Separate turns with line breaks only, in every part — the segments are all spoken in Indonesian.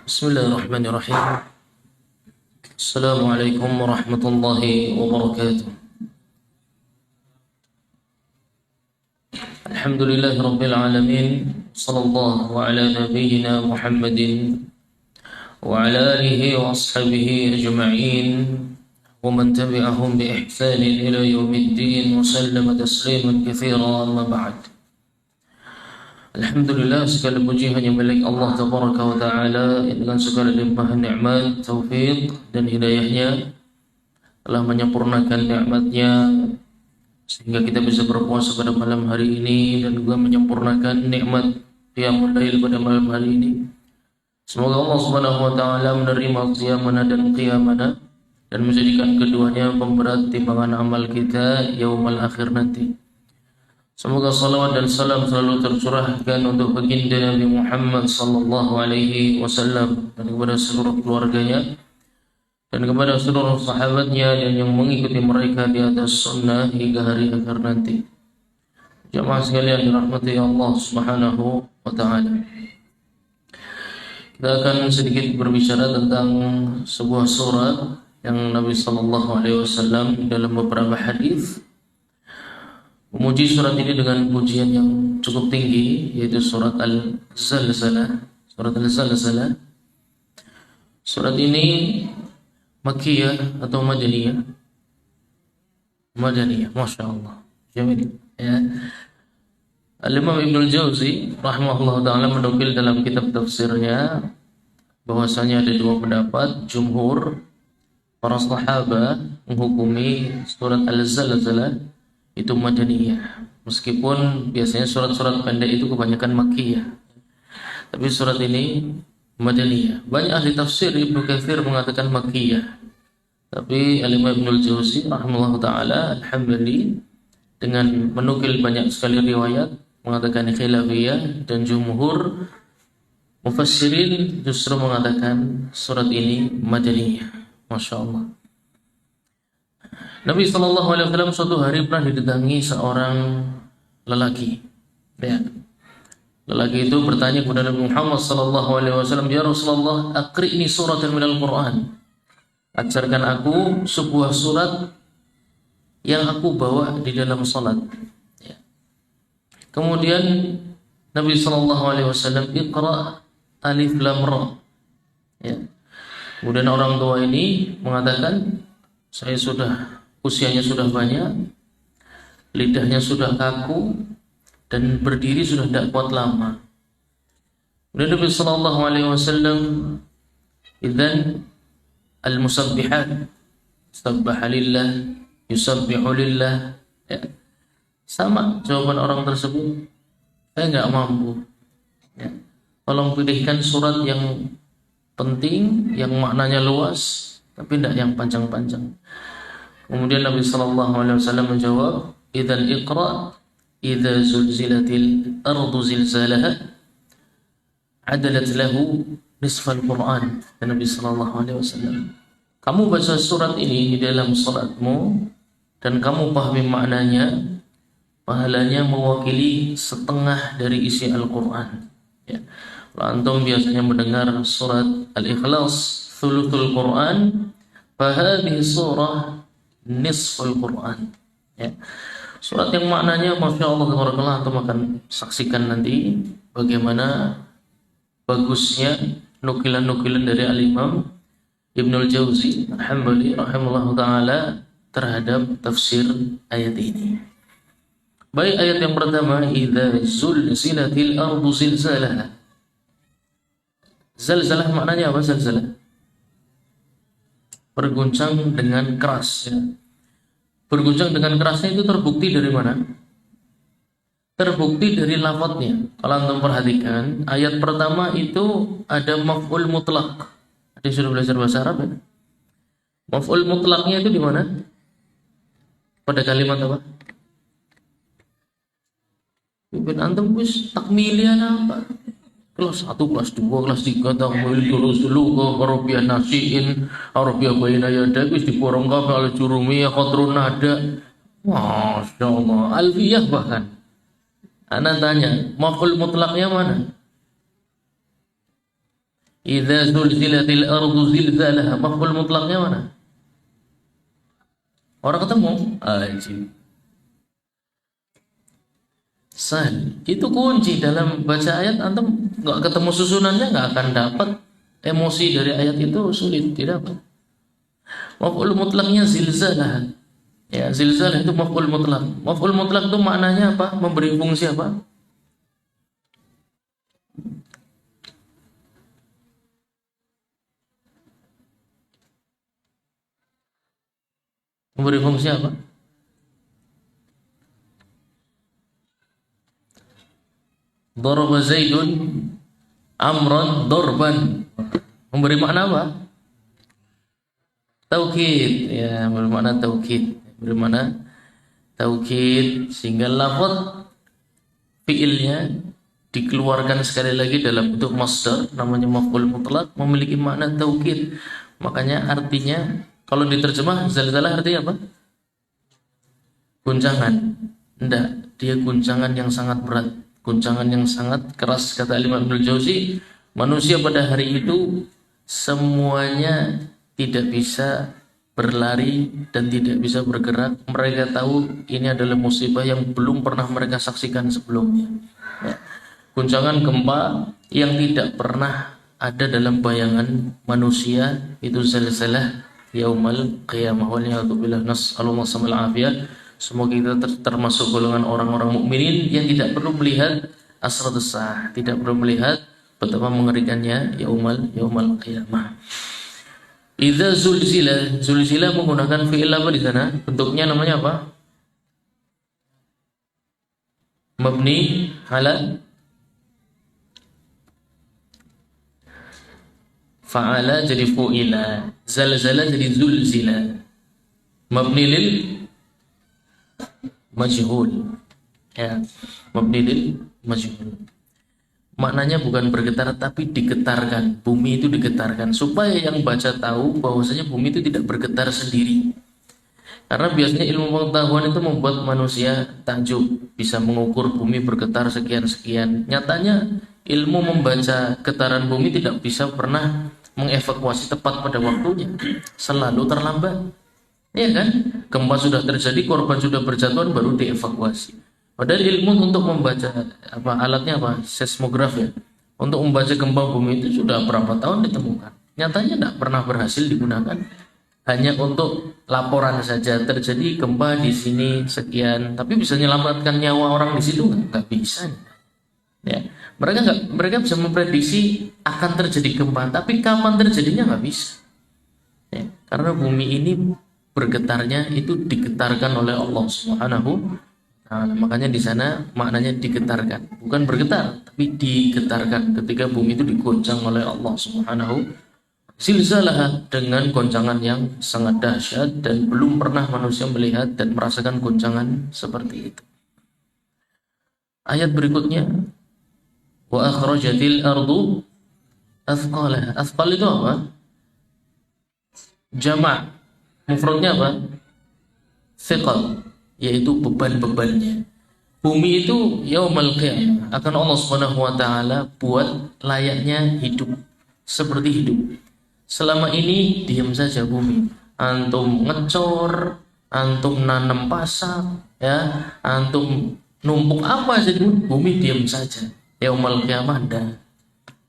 Bismillahirrahmanirrahim. Assalamualaikum warahmatullahi wabarakatuh. Alhamdulillahi rabbil alamin. Sallallahu ala nabiyyina Muhammadin wa ala alihi wa ashabihi ajma'in wa man tabi'ahum bi ihsanin ila yaumiddin wa sallama tasliman katsiran, amma ba'd. Alhamdulillah, segala puji hanya milik Allah Tabaraka wa Ta'ala dengan segala limpahan nikmat, taufik dan hidayahnya telah menyempurnakan nikmatnya sehingga kita bisa berpuasa pada malam hari ini dan juga menyempurnakan nikmat qiyamul lail pada malam hari ini. Semoga Allah Subhanahu wa Ta'ala menerima qiyamana dan qiyamana dan menjadikan keduanya pemberat timbangan amal kita yaumul akhir nanti. Semoga salawat dan salam selalu tercurahkan untuk baginda Nabi Muhammad sallallahu alaihi wasallam dan kepada seluruh keluarganya dan kepada seluruh sahabatnya dan yang mengikuti mereka di atas sunnah hingga hari akhir nanti. Jamaah sekalian dirahmati Allah Subhanahu wa Ta'ala. Kita akan sedikit berbicara tentang sebuah surat yang Nabi sallallahu alaihi wasallam dalam beberapa hadis memuji surat ini dengan pujian yang cukup tinggi, yaitu surat Al-Zalzalah. Surat Al-Zalzalah. Surat ini Makkiyah atau Madaniyah? Madaniyah, Masya Allah. Jamil. Ya. Al-Imam Ibnul Jauzi rahimahullah ta'ala menukil dalam kitab tafsirnya bahwasanya ada dua pendapat. Jumhur para sahabat menghukumi surat Al-Zalzalah itu Madaniyah, meskipun biasanya surat-surat pendek itu kebanyakan Makkiyah, tapi surat ini Madaniyah. Banyak ahli tafsir, Ibnu Katsir mengatakan Makkiyah, tapi Al-Imam Ibnul Jauzi rahimahullah ta'ala alhamdulillah dengan menukil banyak sekali riwayat mengatakan khilafiyah, dan jumhur mufassirin justru mengatakan surat ini Madaniyah. Masya Allah. Nabi SAW suatu hari pernah didatangi seorang lelaki. Ya. Lelaki itu bertanya kepada Nabi Muhammad SAW, "Ya Rasulullah, aqri'ni suratan minal Quran." Ajarkan aku sebuah surat yang aku bawa di dalam salat. Ya. Kemudian Nabi SAW, "Iqra alif lam ra." Ya. Kemudian orang tua ini mengatakan, "Saya usianya sudah banyak, lidahnya sudah kaku, dan berdiri sudah tidak kuat lama." Kemudian Nabi sallallahu alaihi wasallam, "Idzan al-musabbihat, sabbaha lillah, yusabbihu lillah." Ya. Sama jawaban orang tersebut, "Saya enggak mampu." Ya. Tolong pilihkan surat yang penting, yang maknanya luas, tapi tidak yang panjang-panjang. Kemudian Nabi sallallahu alaihi wasallam menjawab, "Idzan iqra idza zulzilatil ardu zilzalaha adalat lahu nisfal Qur'an." Dan Nabi sallallahu alaihi wasallam, "Kamu baca surat ini di dalam salatmu dan kamu pahami maknanya, pahalanya mewakili setengah dari isi Al-Qur'an." Ya. Antum biasanya mendengar surat Al-Ikhlas thuluthul Qur'an, fahadhihi surah nisful Quran. Ya. Surat yang maknanya Masya Allah tabarakallah, antum akan saksikan nanti bagaimana bagusnya nukilan-nukilan dari Al-Imam Ibnul Jauzi rahimahullah ta'ala terhadap tafsir ayat ini. Baik, ayat yang pertama, idza zulzilatil ardu zilzalaha. Zalzalah maknanya apa? Zalzalah berguncang dengan keras. Ya. Berguncang dengan kerasnya itu terbukti dari mana? Terbukti dari lafadznya. Kalau antum perhatikan, ayat pertama itu ada maf'ul mutlaq. Ada yang sudah belajar bahasa Arab ya? Maf'ul mutlaqnya itu di mana? Pada kalimat apa? Ibn antum wis takmilian apa? Kelas 1, kelas 2, kelas 3 takwil dulu ke Arabiah nasiin, Arabiah baina yada wis diborong kabeh al jurumiyah qatrun nada. Masya Allah, alfiyah bahkan. Ana tanya, maf'ul mutlaqnya mana? Idza zulzilatil ardu zilzalaha, maf'ul mutlaknya mana? Orang ketemu? Ajib. Sahal. Itu kunci dalam baca ayat. Antum nggak ketemu susunannya nggak akan dapat emosi dari ayat itu, sulit didapat. Maf'ul mutlaknya zilzalah. Ya, zilzalah itu maf'ul mutlak. Maf'ul mutlak itu maknanya apa? Memberi fungsi apa? Memberi fungsi apa? Daraba Zaidun Amran dorban. Memberi makna apa? Taukid. Ya, memberi makna taukid. Memberi makna taukid, sehingga lafaz fiilnya dikeluarkan sekali lagi dalam bentuk masdar namanya maf'ul mutlak, memiliki makna taukid. Makanya artinya kalau diterjemah zalzalah artinya apa? Guncangan. Enggak, dia guncangan yang sangat berat, guncangan yang sangat keras. Kata Imam Ibnul Jauzi, manusia pada hari itu semuanya tidak bisa berlari dan tidak bisa bergerak. Mereka tahu ini adalah musibah yang belum pernah mereka saksikan sebelumnya. Ya. Guncangan gempa yang tidak pernah ada dalam bayangan manusia, itu zalzalah yaumal qiyamah. Waliyadzubillah, nas'alullah samal afiyah. Semoga kita termasuk golongan orang-orang mukminin yang tidak perlu melihat asratus saah, tidak perlu melihat betapa mengerikannya yaumal qiyamah. Idza zulzila, zulzila menggunakan fi'il apa di sana? Bentuknya namanya apa? Mabni ala fa'ala jadi fu'ila, zalzala jadi zulzila. Mabni lil majhul. Ya, mabni lil majhul. Maknanya bukan bergetar tapi digetarkan. Bumi itu digetarkan supaya yang baca tahu bahwasanya bumi itu tidak bergetar sendiri. Karena biasanya ilmu pengetahuan itu membuat manusia takjub, bisa mengukur bumi bergetar sekian-sekian. Nyatanya ilmu membaca getaran bumi tidak bisa pernah mengevakuasi tepat pada waktunya. Selalu terlambat. Ya kan? Gempa sudah terjadi, korban sudah berjatuhan, baru dievakuasi. Padahal ilmu untuk membaca alatnya seismograf ya, untuk membaca gempa bumi itu sudah berapa tahun ditemukan. Nyatanya tidak pernah berhasil digunakan, hanya untuk laporan saja terjadi gempa di sini sekian, tapi bisa menyelamatkan nyawa orang di situ nggak bisa. Ya, mereka bisa memprediksi akan terjadi gempa, tapi kapan terjadinya nggak bisa. Ya, karena bumi ini bergetarnya itu digetarkan oleh Allah Subhanahu. Nah, makanya di sana maknanya digetarkan, bukan bergetar, tapi digetarkan ketika bumi itu digoncang oleh Allah Subhanahu. Zilzalah dengan goncangan yang sangat dahsyat dan belum pernah manusia melihat dan merasakan goncangan seperti itu. Ayat berikutnya, wa akhrajatil ardu athqalaha. Athqal itu apa? Jama'. Mufradnya apa? Thiqal, yaitu beban-bebannya. Bumi itu yaumal qiyamah akan Allah Subhanahu wa taala buat layaknya hidup, seperti hidup. Selama ini diam saja bumi. Antum ngecor, antum nanam pasak, ya, antum numpuk apa saja, bumi diam saja. Yaumal qiyamah dah.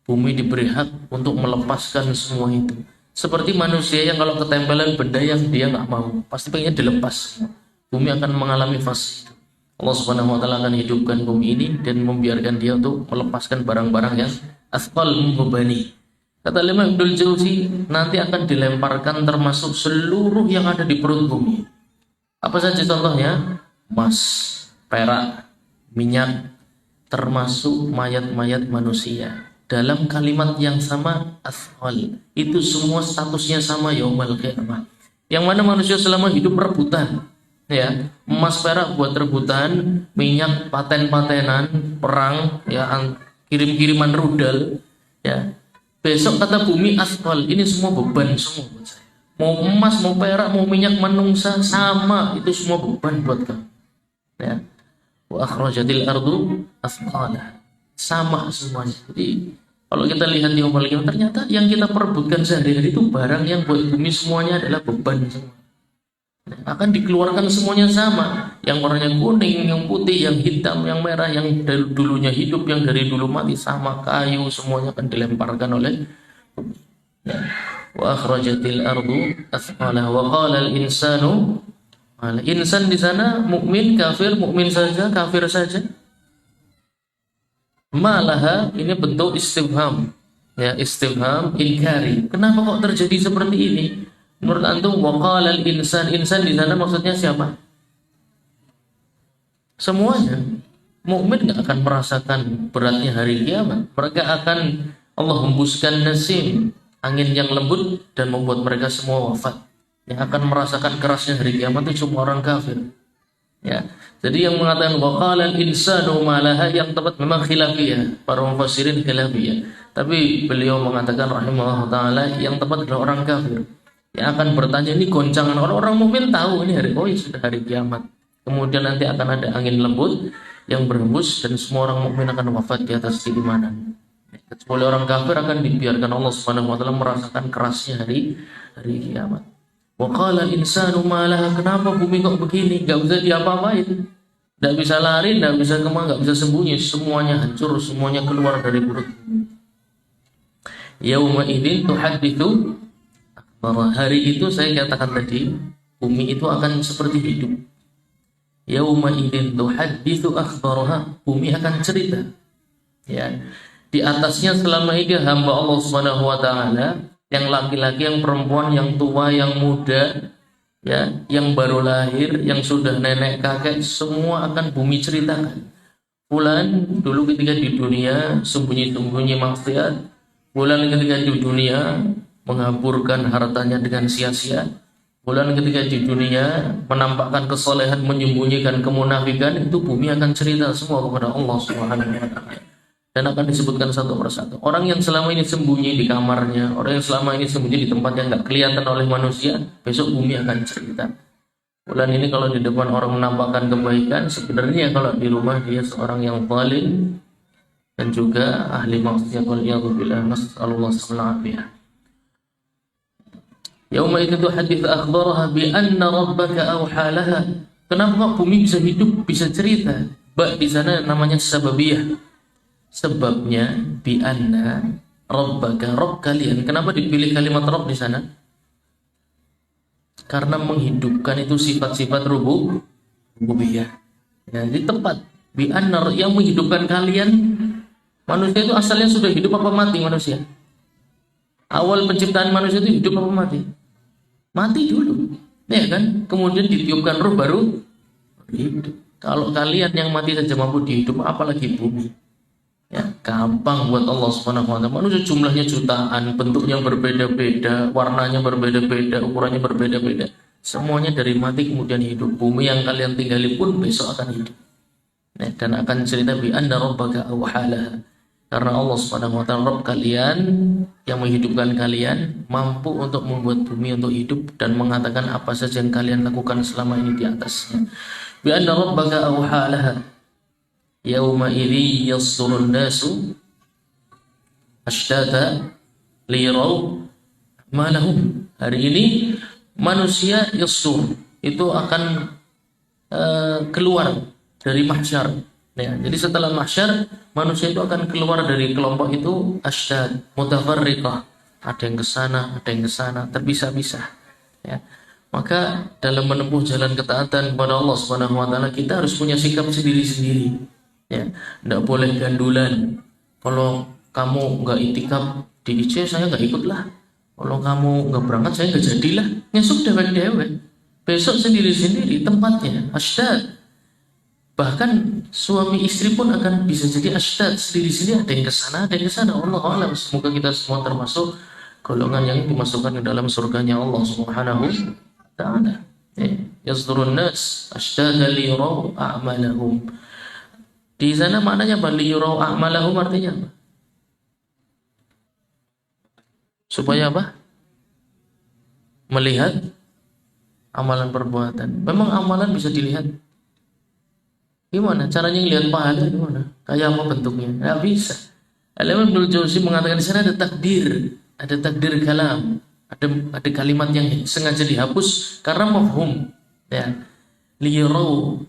Bumi diberi hak untuk melepaskan semua itu. Seperti manusia yang kalau ketempelan benda yang dia nggak mau, pasti pengennya dilepas. Bumi akan mengalami fase itu. Allah Subhanahu wa taala akan hidupkan bumi ini dan membiarkan dia untuk melepaskan barang-barang yang asqal membebani. Kata Imam Ibnul Jauzi, nanti akan dilemparkan termasuk seluruh yang ada di perut bumi. Apa saja contohnya? Emas, perak, minyak, termasuk mayat-mayat manusia. Dalam kalimat yang sama, asqal. Itu semua statusnya sama yaumal qiyamah. Yang mana manusia selama hidup rebutan. Ya, emas perak buat rebutan, minyak paten-patenan, perang, ya, kirim-kiriman rudal, ya. Besok kata bumi asfal, ini semua beban semua buat saya. Mau emas, mau perak, mau minyak manungsa, sama, itu semua beban buat kamu. Ya. Wa akhrajatil ardu asqalaha. Sama semuanya. Jadi Kalau kita lihat di yaumul qiyamah, ternyata yang kita perebutkan sehari-hari itu barang yang buat bumi semuanya adalah beban semua. Akan dikeluarkan semuanya sama, yang warnanya kuning, yang putih, yang hitam, yang merah, yang dari dulunya hidup, yang dari dulu mati, sama kayu, semuanya akan dilemparkan oleh ya. Wa akhrajatil ardu athqalaha wa qala al insanu, insan di sana mukmin, kafir, mukmin saja, kafir saja. Malaha ini bentuk istifham, ya, istifham inkari. Kenapa kok terjadi seperti ini? Menurut antum, waqala al-insan, insan di sana maksudnya siapa? Semuanya. Mukmin nggak akan merasakan beratnya hari kiamat. Mereka akan Allah hembuskan nasim, angin yang lembut, dan membuat mereka semua wafat. Yang akan merasakan kerasnya hari kiamat itu cuma orang kafir. Ya. Jadi yang mengatakan waqala al-insanu malaha yang tepat memang khilafiyah, para mufassirin khilafiyah. Tapi beliau mengatakan rahimahullah taala yang tepat adalah orang kafir. Yang akan bertanya, ini goncangan orang mukmin tahu ini hari sudah hari kiamat. Kemudian nanti akan ada angin lembut yang berhembus dan semua orang mukmin akan wafat di atas keimanan. Kecuali orang kafir akan dibiarkan Allah Subhanahu wa taala merasakan kerasnya hari kiamat. Wa qala insanu ma laha, kenapa bumi kok begini? Enggak bisa diapa-apain. Enggak bisa lari, enggak bisa kemana, enggak bisa sembunyi, semuanya hancur, semuanya keluar dari perut. Yauma idzin tuhadditsu, bahwa hari itu saya katakan tadi, bumi itu akan seperti hidup. Yauma idzin tuhadditsu akhbaraha, bumi akan cerita. Ya. Di atasnya selama ini hamba Allah Subhanahu wa taala, yang laki-laki, yang perempuan, yang tua, yang muda, ya, yang baru lahir, yang sudah nenek kakek, semua akan bumi ceritakan. Fulan dulu ketika di dunia sembunyi-sembunyi maksiat, fulan ketika di dunia mengaburkan hartanya dengan sia-sia, bulan ketika di dunia menampakkan kesolehan, menyembunyikan kemunafikan, itu bumi akan cerita semua kepada Allah Subhanahu wa taala. Dan akan disebutkan satu persatu. Orang yang selama ini sembunyi di kamarnya, orang yang selama ini sembunyi di tempat yang nggak kelihatan oleh manusia, besok bumi akan cerita. Bulan ini kalau di depan orang menampakkan kebaikan, sebenarnya kalau di rumah dia seorang yang zalim dan juga ahli maksiat, waliyadzubillah, nasallallahu alaihi. Yauma itu hadits akhbaraha bi anna rabbaka awhalaha. Kenapa bumi bisa hidup, bisa cerita? Di sana namanya sababiyah. Sebabnya bi anna rabbaka, rabb kalian. Kenapa dipilih kalimat rabb di sana? Karena menghidupkan itu sifat-sifat rububiyah. Ya, di tempat bi anna yang menghidupkan kalian. Manusia itu asalnya sudah hidup apa mati manusia? Awal penciptaan manusia itu hidup apa mati? Mati dulu, ya kan? Kemudian ditiupkan roh baru hidup. Kalau kalian yang mati saja mampu dihidup, apalagi bumi? Ya, gampang buat Allah Subhanahu wa taala. Manusia jumlahnya jutaan, bentuknya berbeda-beda, warnanya berbeda-beda, ukurannya berbeda-beda. Semuanya dari mati kemudian hidup. Bumi yang kalian tinggali pun besok akan hidup. Nah, dan akan cerita bi anna rabbaka awhalaha. Karena Allah Subhanahu wa taala Rabb kalian yang menghidupkan kalian, mampu untuk membuat bumi untuk hidup dan mengatakan apa saja yang kalian lakukan selama ini di atasnya. Bi anna rabbaka awhalaha. Yauma idzi yasdurun nasu ashtata liyaraw ma lahum. Hari ini manusia yasdur itu akan keluar dari mahsyar. Ya, jadi setelah mahsyar manusia itu akan keluar dari kelompok itu ashtad, mutafarriqah. Ada yang ke sana, ada yang ke sana, terpisah-pisah. Ya. Maka dalam menempuh jalan ketaatan kepada Allah Subhanahu wa taala, kita harus punya sikap sendiri-sendiri. Ya, tidak boleh gandulan. Kalau kamu nggak itikaf di IC, saya nggak ikutlah. Kalau kamu nggak berangkat, saya nggak jadilah. Nyesuk dewek-dewek. Besok sendiri-sendiri tempatnya ashtad. Bahkan suami istri pun akan bisa jadi ashtad sendiri-sendiri. Ada yang ke sana, ada yang ke sana. Allah a'lam. Semoga kita semua termasuk golongan yang dimasukkan ke dalam surganya Allah Subhanahu wa taala. Yasdurun nas ashtad liyaraw a'malahum. Di sana maknanya apa? Liyuraw a'malahum artinya apa? Supaya apa? Melihat amalan perbuatan. Memang amalan bisa dilihat. Gimana? Caranya lihat pahala gimana? Kayak apa bentuknya? Nggak bisa. Al-Imam Ibnul Jauzi mengatakan di sana ada takdir kalam, ada kalimat yang sengaja dihapus karena mafhum, ya. Liyarau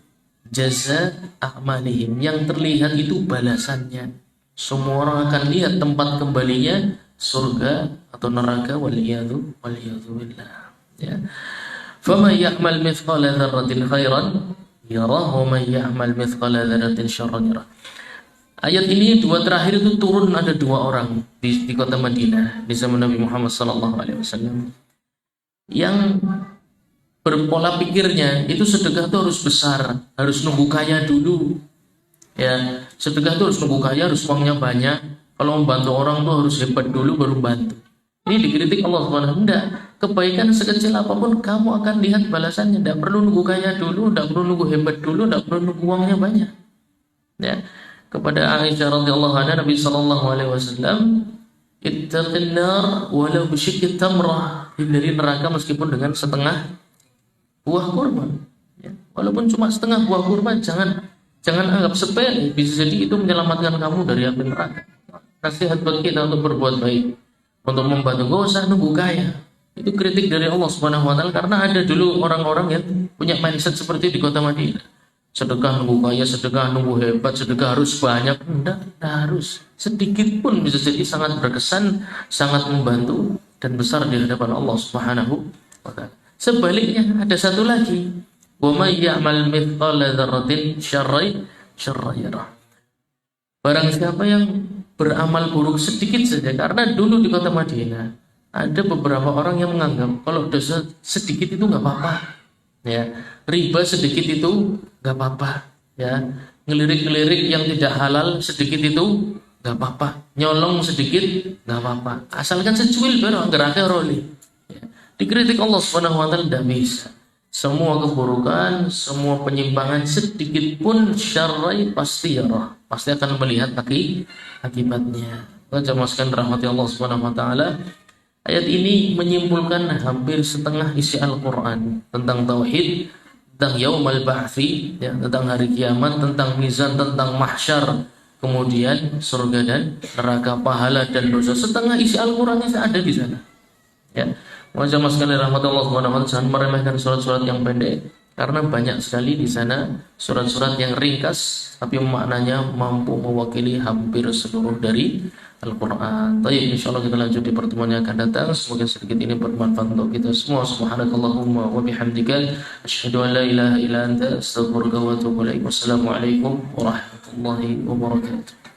jaza a'malihim, yang terlihat itu balasannya. Semua orang akan lihat tempat kembalinya surga atau neraka, waliyadu billah, ya. Faman ya'mal mithqala dzarratin khairan yarah wa man ya'mal mithqala dzarratin syarran yarah. Ayat ini dua terakhir itu turun, ada dua orang di kota Madinah di zaman Nabi Muhammad SAW yang berpola pikirnya itu sedekah itu harus besar, harus nunggu kaya dulu, ya. Sedekah itu harus nunggu kaya, harus uangnya banyak. Kalau membantu orang tuh harus hebat dulu baru bantu. Ini dikritik Allah Subhanahu. Enggak, kebaikan sekecil apapun kamu akan lihat balasannya. Tidak perlu nunggu kaya dulu, tidak perlu nunggu hebat dulu, tidak perlu nunggu uangnya banyak, ya. Kepada Aisyah radhiyallahu anha, Nabi sallallahu alaihi wasallam, ittaqin nar walau bisyikki tamrah, hindari neraka meskipun dengan setengah buah kurma, ya. Walaupun cuma setengah buah kurma, jangan anggap sepele, bisa jadi itu menyelamatkan kamu dari api neraka. Nasihat buat kita untuk berbuat baik, untuk membantu, gak usah nunggu kaya. Itu kritik dari Allah Subhanahu wa taala, karena ada dulu orang-orang yang punya mindset seperti di kota Madinah. Sedekah nunggu kaya, sedekah nunggu hebat, sedekah harus banyak. Enggak harus. Sedikit pun bisa jadi sangat berkesan, sangat membantu dan besar di hadapan Allah Subhanahu wa taala. Sebaliknya ada satu lagi, wa may ya'mal mithqala dzarratin syarran yarah. Barang siapa yang beramal buruk sedikit saja, karena dulu di kota Madinah ada beberapa orang yang menganggap kalau dosa sedikit itu nggak apa-apa, ya. Riba sedikit itu nggak apa-apa, ya. Ngelirik-ngelirik yang tidak halal sedikit itu nggak apa-apa, nyolong sedikit nggak apa-apa, asalkan secuil baru geraknya roli, ya. Dikritik Allah Subhanahu wa taala, tidak bisa. Semua keburukan, semua penyimpangan sedikit pun syarrai pasti yarah, pasti akan melihat akibatnya. Jamaskan rahmati Allah Subhanahu wa taala. Ayat ini menyimpulkan hampir setengah isi Al-Qur'an tentang tauhid, tentang yaumul ba'tsi, ya, tentang hari kiamat, tentang mizan, tentang mahsyar, kemudian surga dan neraka, pahala dan dosa. Setengah isi Al-Qur'an itu ada di sana, ya. Wajah sekali rahmat Allah Subhanahu wa taala, jangan meremehkan surat-surat yang pendek, karena banyak sekali di sana surat-surat yang ringkas tapi maknanya mampu mewakili hampir seluruh dari Al-Qur'an. Baik, insyaallah kita lanjut di pertemuan yang akan datang. Semoga sedikit ini bermanfaat untuk kita semua. Subhanakallahumma wa bihamdika asyhadu an la ilaha illa anta astaghfiruka wa atubu ilaik. Wassalamualaikum warahmatullahi wabarakatuh.